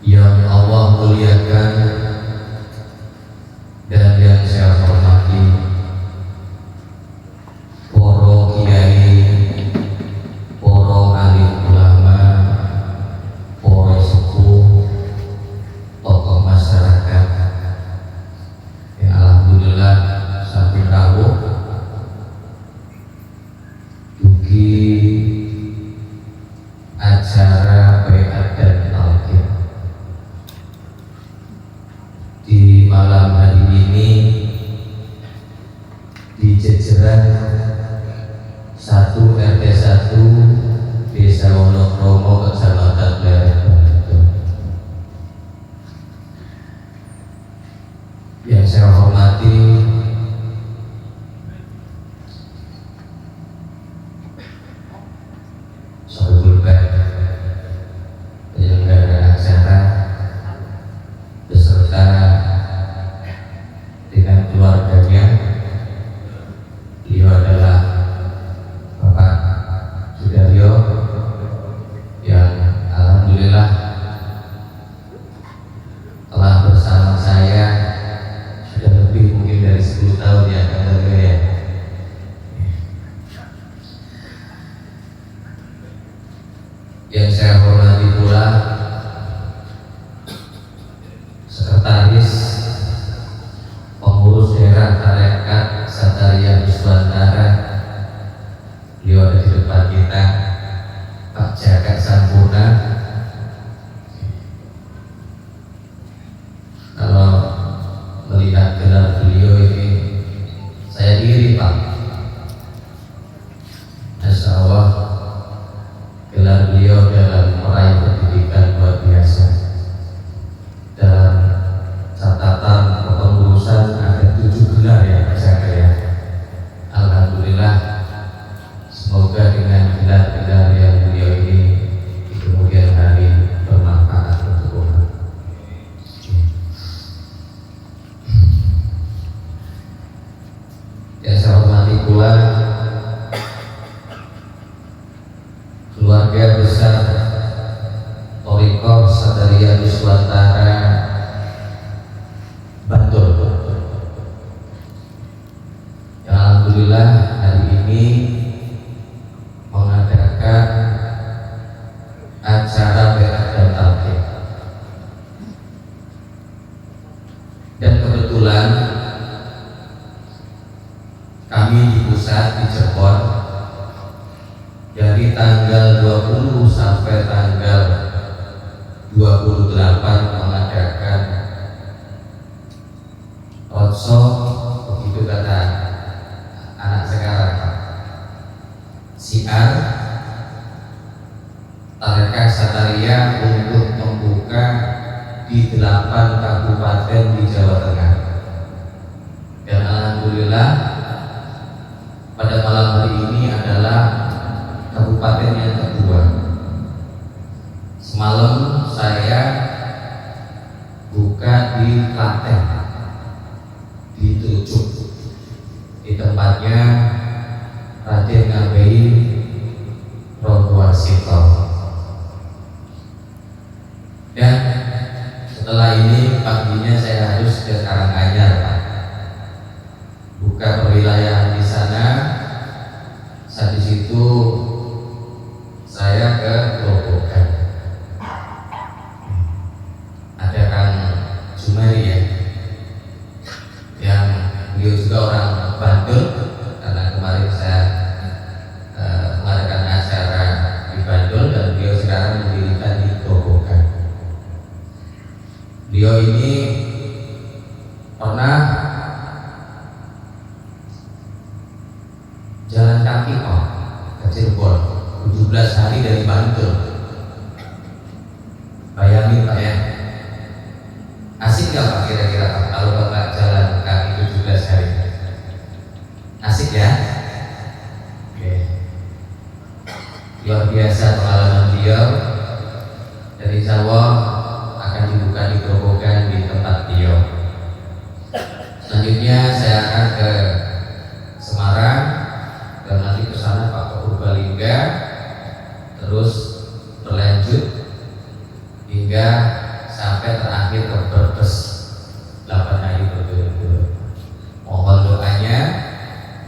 Yang Allah muliakan dan yang saya hormati, para kiai, para alim ulama, para sepuh, tokoh masyarakat yang alhamdulillah sampun rawuh dugi acara baiat dan talqin. Di malam hari ini di jajaran 1 RT 1 Desa Wonokromo, Kecamatan Pleret, Banten. Yang saya hormati Sohibul Bait, penyelenggara acara beserta dengan keluarganya. Beliau adalah Bapak Sudaryo yang alhamdulillah telah bersama saya sudah lebih mungkin dari 10 tahun ya, Kang Daryo ya. Yang saya hormati pula Sekretaris Pengurus Daerah Tarekat Satariah Nuswantara, beliau ada di depan kita, Pak Jagat Sampurna. Kalau melihat gelar beliau ini saya iri, Pak. Masya Allah, gelar beliau dalam meraih pendidikan luar biasa. Dalam catatan kepengurusan ada 7 gelar ya Pak Jagat ya. Alhamdulillah, semoga dengan gelar-gelar yang beliau ini di kemudian hari bermanfaat untuk umat. Yang saya hormati pula keluarga besar Thariqah Satariah Nuswantara Bantul. Yang alhamdulillah hari ini mengadakan acara baiat dan talqin. Dan kebetulan kami di pusat di Cirebon dari tanggal 20 sampai tanggal 28 mengadakan roadshow, begitu kata anak sekarang, siar Tarekat Satariah untuk membuka di 8 kabupaten di Jawa Tengah. Dan alhamdulillah pada malam hari ini adalah kabupaten yang kedua. Semalam saya buka di Klaten, di Trucuk, di tempatnya Raden Ngabei Ronggowarsito. Dan setelah ini paginya saya harus ke Karanganyar, Pak, buka perwilayahan di sana. Saat di situ saya ke Grobogan. Ada Kang Jumari ya, yang beliau juga orang Bantul, karena kemarin saya mengadakan acara di Bantul dan beliau sekarang mendirikan di Grobogan. Beliau ini pernah jalan kaki ke Cirebon 17 hari dari Bantul. Bayangin Pak ya, asik gak Pak kira-kira Pak kalau Bapak jalan kaki 17 hari? Asik ya? Oke. Luar biasa pengalaman beliau. Dan insya Allah akan dibuka di Grobogan di tempat beliau. Selanjutnya saya akan ke Semarang dan nanti ke sana Pak Purbalingga, terus berlanjut hingga sampai terakhir ke Brebes 8 hari berturut-turut. Mohon doanya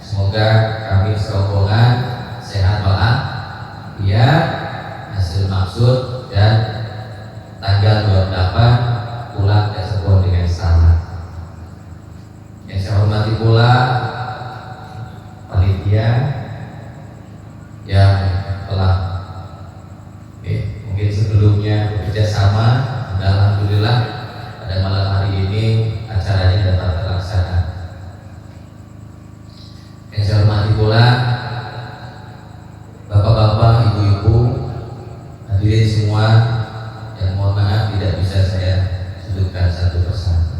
semoga kami serombongan sehat walafiat, hasil maksud dan tanggal 28 pulang ke Cirebon dengan selamat. Yang saya hormati pula panitia yang telah mungkin sebelumnya bekerja sama, dan alhamdulillah pada malam hari ini acaranya dapat terlaksana. Yang saya hormati pula bapak-bapak, ibu-ibu, hadirin semua yang mohon maaf tidak bisa saya sebutkan satu persatu.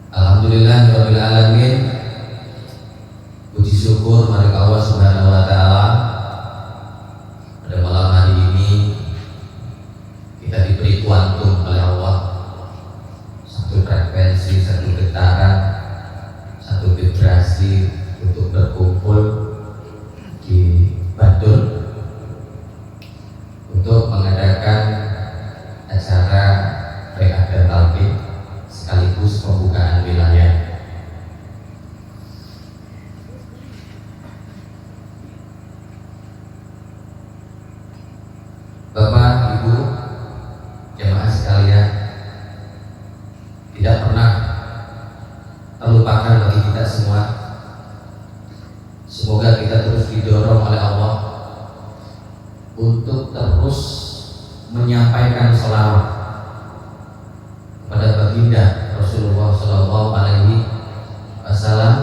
Alhamdulillahirabbil alamin. Puji syukur mari Allah Subhanahu wa taala, pada malam hari ini kita diberi kuantum oleh Allah, satu frekuensi, satu getaran, satu vibrasi untuk berkumpul di Badun untuk mengadakan acara Bai'ah dan Talqin sekaligus pembukaan wilayah. Bapak, Ibu, jemaah sekalian, tidak pernah terlupakan bagi kita semua. Semoga kita terus didorong oleh Allah untuk terus menyampaikan sholawat kepada baginda Rasulullah Shallallahu Alaihi Wasallam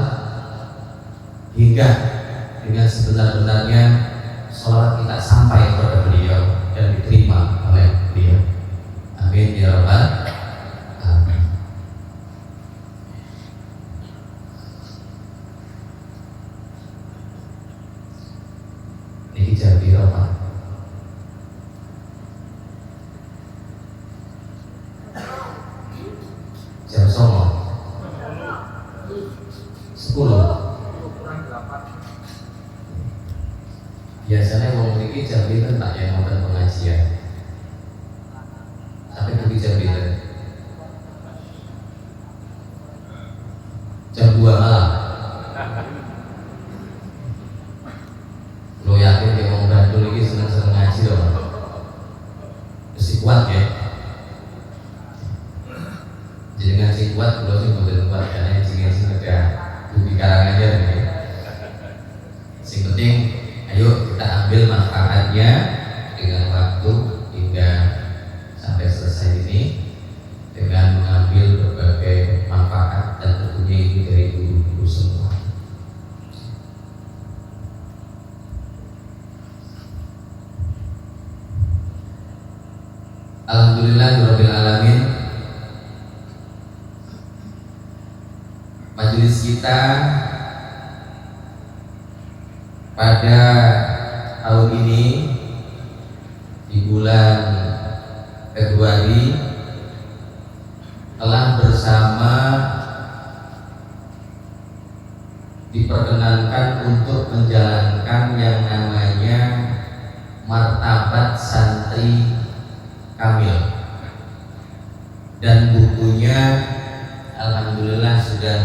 hingga dengan sebenar-benarnya sholawat kita sampai kepada beliau dan diterima oleh beliau. Amin ya rabbal alamin. Ini jam piro, Pak? Jam 10. Biasanya wong mriki jam pinten tak yang wonten pengajian? Sampai dugi jam pinten? Jam 2 malam. Lo yakin dia wong Bandung iki seneng-seneng ngaji loh. Mesti kuat ya. Jadi ngaji kuat, kalau sih mboten kuat karena ngaji ada dugi Karanganyar nih. Sing penting ayo kita ambil manfaatnya dengan waktu hingga sampai selesai ini, dengan mengambil berbagai manfaat dan tentunya itu dari guru-guru semua. Alhamdulillahirabbil alamin. Majelis kita pada tahun ini di bulan Februari telah bersama diperkenankan untuk menjalankan yang namanya martabat santri kamil, dan bukunya alhamdulillah sudah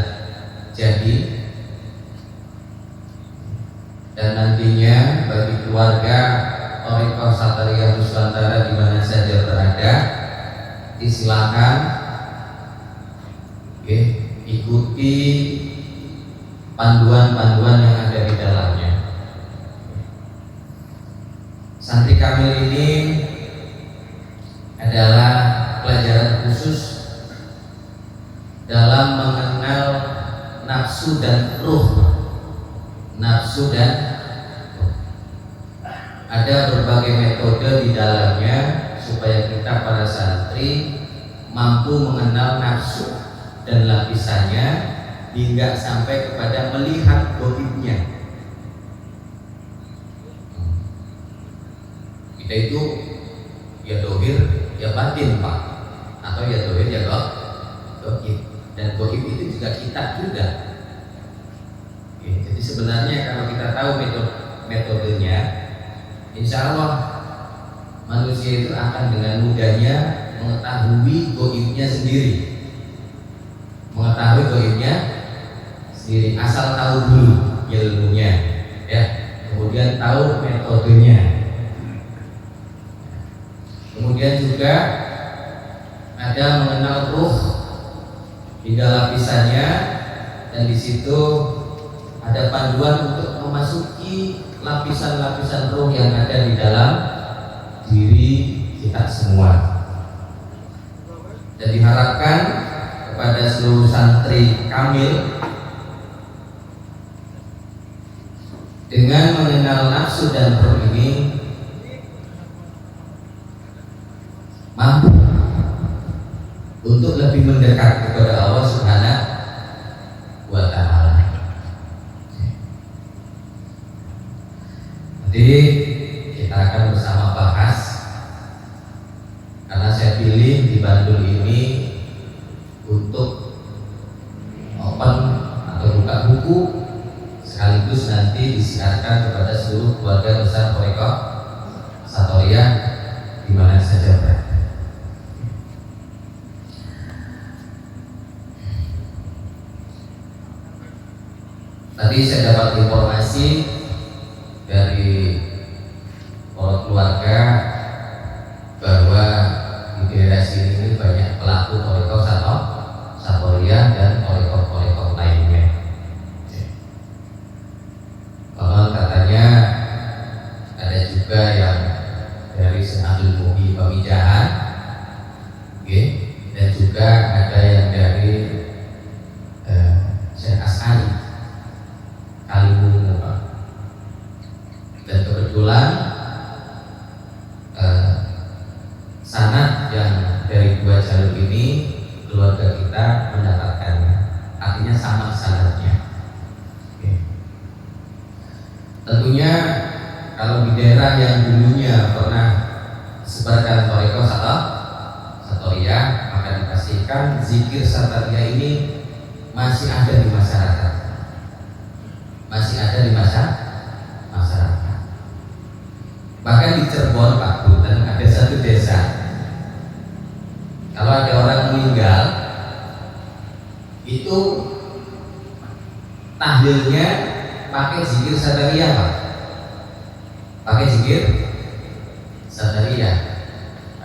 jadi. Dan nantinya bagi keluarga Thariqah Satariyah Nusantara di mana saja berada, silakan ikuti panduan-panduan yang ada di dalamnya. Santri kamil ini adalah pelajaran khusus dalam mengenal nafsu dan ruh. Nafsu dan ada berbagai metode di dalamnya supaya kita para santri mampu mengenal nafsu dan lapisannya hingga sampai kepada melihat goibnya. Kita itu ya dohir ya batin, Pak, atau ya dohir ya goib, dan goib itu juga kita juga. Jadi sebenarnya kalau kita tahu metodenya, insya Allah manusia itu akan dengan mudahnya mengetahui goibnya sendiri, asal tahu dulu ilmunya, ya, kemudian tahu metodenya, kemudian juga ada mengenal ruh hingga lapisannya, dan di situ ada panduan untuk memasuki lapisan-lapisan ruh yang ada di dalam diri kita semua. Dan diharapkan kepada seluruh santri kamil dengan mengenal nafsu dan roh ini mampu untuk lebih mendekat kepada Allah Subhanahu wa Ta'ala. Nanti kita akan bersama bahas, karena saya pilih di Bandung ini untuk open atau buka buku, sekaligus nanti disiarkan kepada seluruh keluarga besar Thariqah Satoriyah di mana saja berada. Tadi saya dapat informasi dari orang keluarga bahwa di daerah sini ini banyak pelaku Thariqah Satoriyah dan Thariqah lainnya. Katanya ada juga yang dari Senadul Muhi Pamijahan, dan juga ada yang dari Syekh As'ari Kalimungu, dan kebetulan sanad yang dari dua jalur ini keluarga kita mendapatkannya, artinya sama sanadnya. Tentunya kalau di daerah yang dulunya pernah sebarkan Thariqah Satoriyah, maka dipastikan zikir Satoriyah ini masih ada di masyarakat, masyarakat. Bahkan di Cirebon, Pak Bunten, ada satu desa, kalau ada orang meninggal itu tahlilnya pakai zikir Satoriyah, Pak.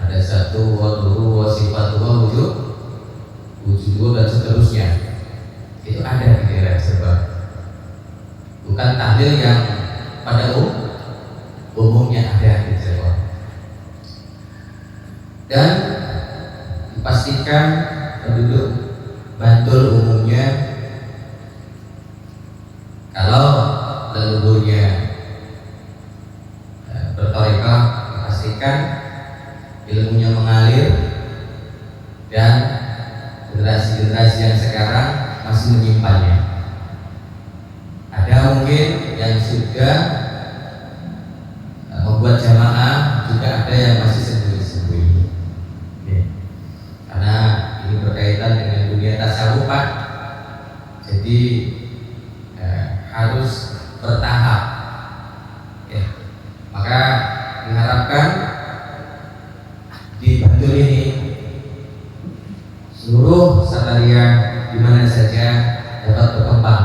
Ada satu waduhu wasifatuhu wujuduhu dan seterusnya. Itu ada di daerah Cirebon. Bukan tahlil yang pada umumnya ada di Cirebon. Dan dipastikan penduduk Bantul umumnya, kalau leluhurnya berthariqah, dipastikan ilmunya mengalir, dan generasi-generasi yang sekarang masih menyimpannya. Ada mungkin yang sudah membuat jamaah, juga ada yang masih sembunyi-sembunyi. Karena ini berkaitan dengan dunia tasawuf, Pak. Jadi harus bertahap, maka diharapkan di Bantul ini seluruh Satoriyah di mana saja dapat berkembang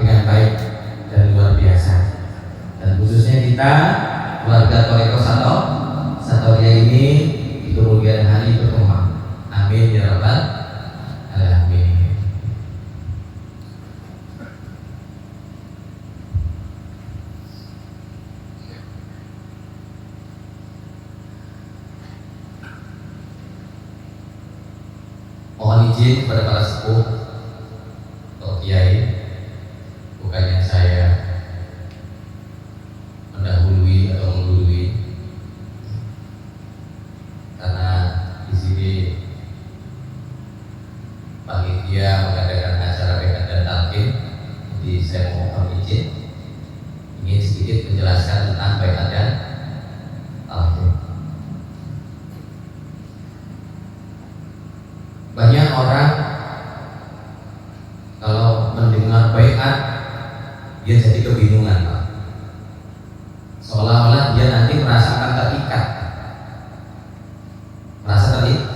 dengan baik dan luar biasa. Dan khususnya kita keluarga Thariqah Satoriyah ini di kemudian hari berkembang. Amin ya rabbal alamin. Mohon izin kepada para sepuh atau kiai, bukannya saya mendahului atau menggurui, karena di sini panitia mengadakan acara baiat dan talqin. Jadi saya mohon izin ingin sedikit menjelaskan tentang baiat dan talqin. Banyak orang kalau mendengar baiat dia jadi kebingungan, Pak. Seolah-olah dia nanti merasa akan terikat, merasa terikat.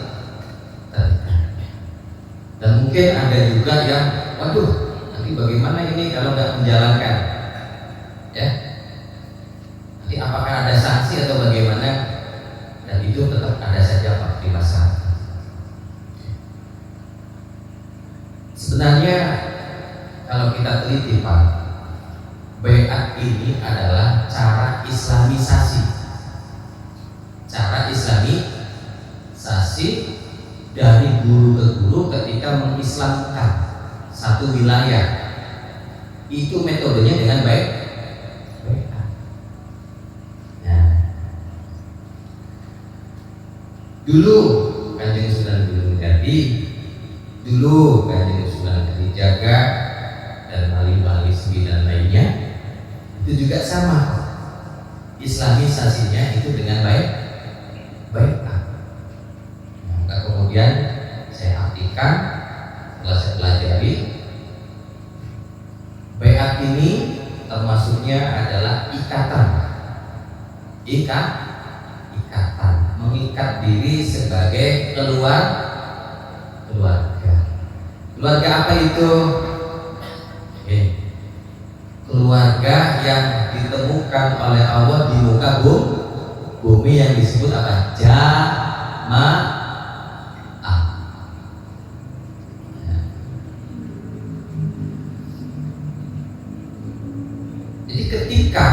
Dan mungkin ada juga yang, waduh, nanti bagaimana ini kalau nggak menjalankan, ya? Nanti apakah ada sanksi atau bagaimana? Dan itu tetap ada saja, Pak, di masyarakat. Sebenarnya kalau kita teliti, Pak, baiat ini adalah cara islamisasi. Cara islamisasi dari guru ke guru ketika mengislamkan satu wilayah. Itu metodenya dengan baik. Nah, dulu Kanjeng Sunan Gunung Jati, dulu Kanjeng Sunan Kalijaga dan wali-wali 9 lainnya itu juga sama, islamisasinya itu dengan baik. Maka kemudian saya artikan, setelah saya pelajari, baiat ini termasuknya adalah ikatan, mengikat diri sebagai keluarga. Keluarga apa itu? Keluarga yang ditemukan oleh Allah di muka bumi yang disebut apa? Jamaah. Jadi ketika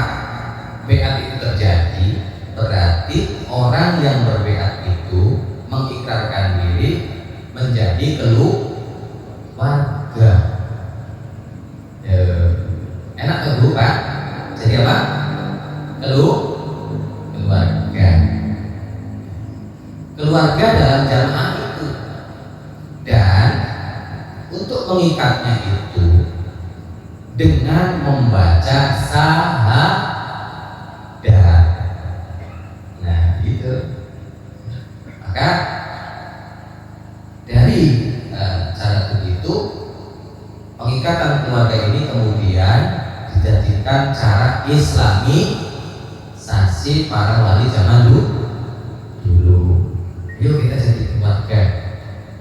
baiat itu terjadi, berarti orang yang berbaiat itu mengikrarkan diri menjadi keluarga. Enak kan, Bu, Pak? Jadi apa? Keluarga dalam jamaah itu. Dan untuk mengikatnya itu dengan membaca syahadat. Nah, gitu. Maka dari cara begitu, pengikatan keluarga ini kemudian dijadikan cara islamisasi para wali zaman dulu. Yuk kita jadi keluarga,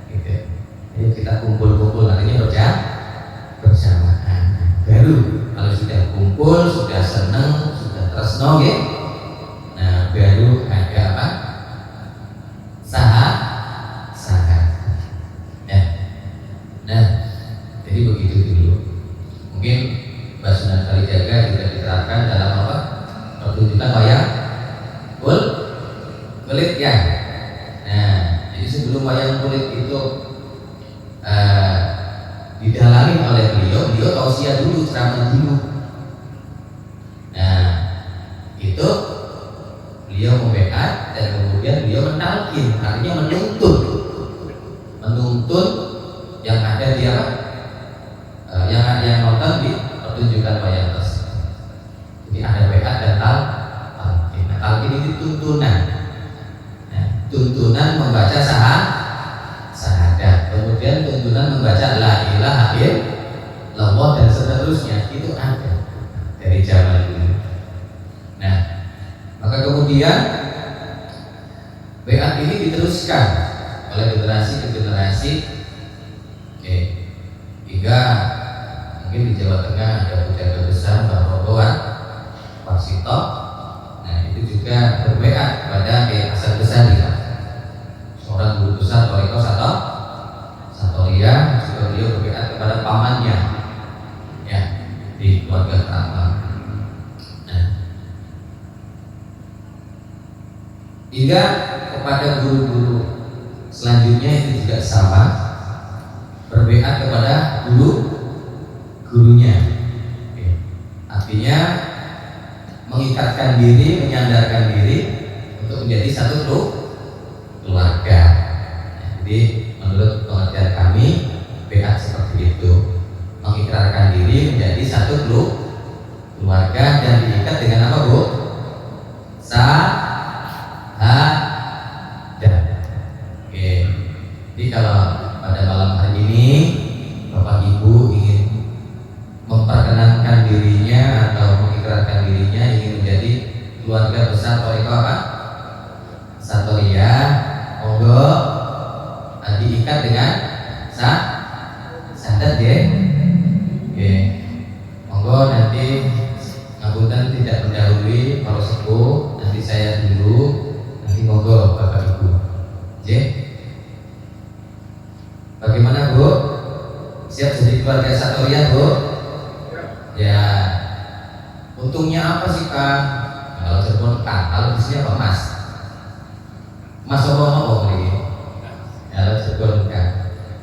gitu. Yuk kita kumpul-kumpul, artinya berjamaah. Baru kalau sudah kumpul, sudah seneng, sudah tresno, gitu. Nah, baru ada apa? Sahadat. Ya. Nah, jadi begitu dulu. Mungkin Mbak Sunan Kalijaga juga diterapkan dalam apa? Pertunjukan wayang kulit, ya. Nah, jadi sebelum wayang kulit itu didalami oleh beliau tausiah dulu, ceramah dulu. Nah, itu beliau membaiat dan kemudian beliau menalkin, artinya menuntun yang ada di apa? Yang nonton di pertunjukan wayang tersebut. Jadi ada baiat dan talqin. Nah, talqin ini tuntunan. Tuntunan membaca syahadat, kemudian tuntunan membaca la ilaha illallah dan seterusnya, itu ada dari zaman dulu. Nah, maka kemudian baiat ini diteruskan oleh generasi ke generasi, hingga mungkin di Jawa Tengah ada Pujaga besar Mbah Roboan Warsito. Nah, itu juga berbaiat kepada Kiai Hasan Besari, seorang guru besar Toriko Satoria. Juga beliau berbaiat kepada pamannya, ya, di keluarga Keramat. Nah, hingga kepada guru-guru selanjutnya itu juga sama, berbaiat kepada gurunya. Artinya mengikatkan diri, menyandarkan diri untuk menjadi satu keluarga. Jadi menurut pengertian kami, baiat seperti itu, mengikrarkan diri menjadi satu keluarga dan diikat dengan apa, Bu? Syahadat. Oke. Jadi kalau pada malam hari ini Bapak Ibu ingin memperkenankan dirinya keluarga besar Toriko apa? Satoria, monggo diikat dengan santet ya. Oke. Monggo nanti ngapunten tidak mendahului para sepuh, nanti saya dulu, nanti monggo Bapak Ibu. Oke. Bagaimana Bu? Siap jadi keluarga Satoria Bu? Ya. Untungnya apa sih Kak? Kalau Cirebon Kak, kalau di sini apa Mas? Mas apa ini? Kalau Cirebon Kak.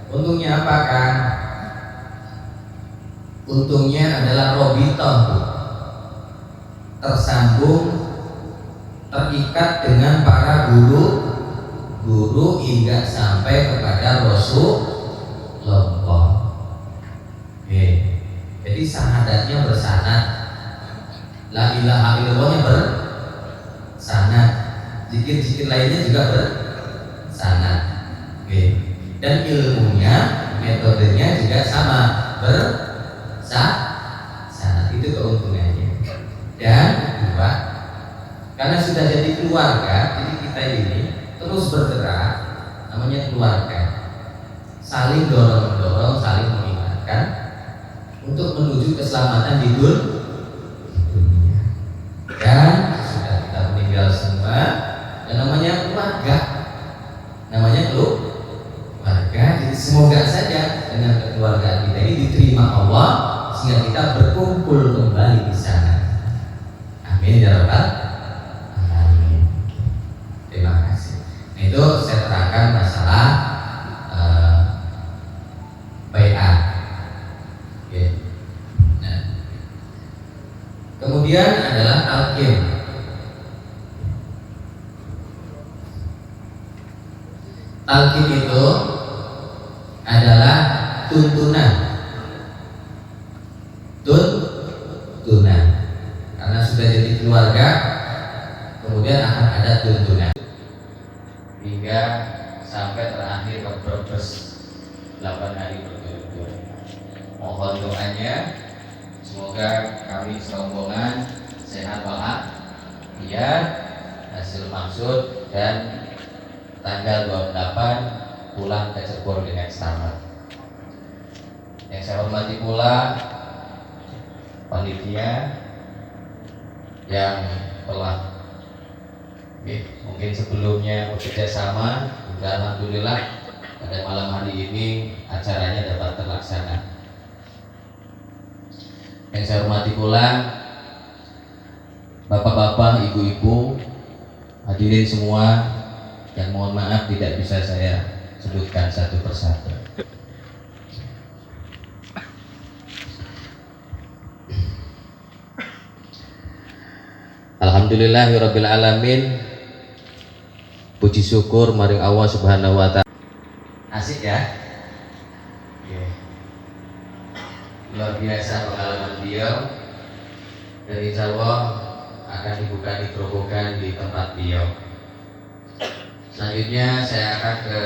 Untungnya apa Kak? Untungnya adalah robitoh, tersambung, terikat dengan para guru hingga sampai kepada Rasulullah. Jadi syahadatnya bersanad, la ilaha illallahnya bersanad, zikir-zikir lainnya juga bersanad. Dan ilmunya, metodenya juga sama bersanad. Itu keuntungannya. Dan kedua, karena sudah jadi keluarga, jadi kita ini terus bergerak, namanya keluarga, saling dorong-mendorong, saling mengingatkan untuk menuju keselamatan di dunia. Dan sudah kita meninggal semua, dan namanya keluarga, namanya keluarga. Jadi semoga saja dengan kekeluargaan kita ini diterima Allah, sehingga kita berkumpul kembali di sana. Amin ya rabbal alamin. Terima kasih. Nah, itu saya terangkan masalah bai'at. Nah, kemudian adalah talqin. Talqin itu adalah tuntunan. Karena sudah jadi keluarga, kemudian akan ada tuntunan hingga sampai terakhir berbes 8 hari berturut-turut. Mohon doanya, semoga kami serombongan sehat walafiat, hasil maksud, dan tanggal 28 pulang ke Cirebon dengan selamat. Yang saya hormati pula panitia yang telah mungkin sebelumnya bekerja sama, dan alhamdulillah pada malam hari ini acaranya dapat terlaksana. Yang saya hormati pula bapak-bapak, ibu-ibu, hadirin semua, yang mohon maaf tidak bisa saya sebutkan satu persatu. Alhamdulillahirabbil alamin. Puji syukur maring Allah Subhanahu wa taala. Asik ya? Luar biasa pengalaman beliau. Dan insya Allah akan dibuka, digerobokan di tempat beliau. Selanjutnya saya akan ke